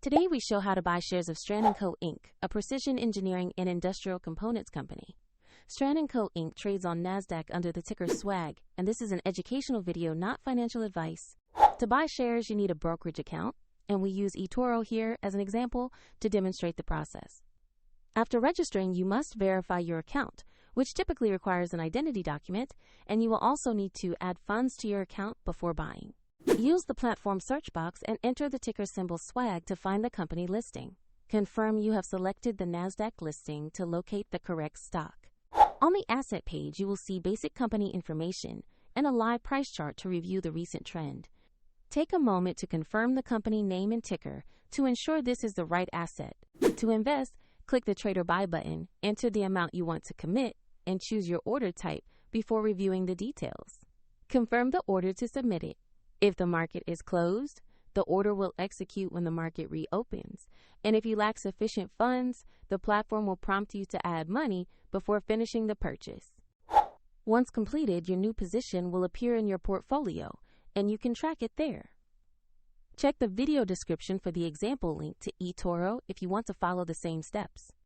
Today we show how to buy shares of Stran Co Inc., a precision engineering and industrial components company. Stran Co Inc. trades on NASDAQ under the ticker SWAG, and this is an educational video, not financial advice. To buy shares, you need a brokerage account, and we use eToro here as an example to demonstrate the process. After registering, you must verify your account, which typically requires an identity document, and you will also need to add funds to your account before buying. Use the platform search box and enter the ticker symbol SWAG to find the company listing. Confirm you have selected the NASDAQ listing to locate the correct stock. On the asset page, you will see basic company information and a live price chart to review the recent trend. Take a moment to confirm the company name and ticker to ensure this is the right asset. To invest, click the Trade or Buy button, enter the amount you want to commit, and choose your order type before reviewing the details. Confirm the order to submit it. If the market is closed, the order will execute when the market reopens. And if you lack sufficient funds, the platform will prompt you to add money before finishing the purchase. Once completed, your new position will appear in your portfolio, and you can track it there. Check the video description for the example link to eToro if you want to follow the same steps.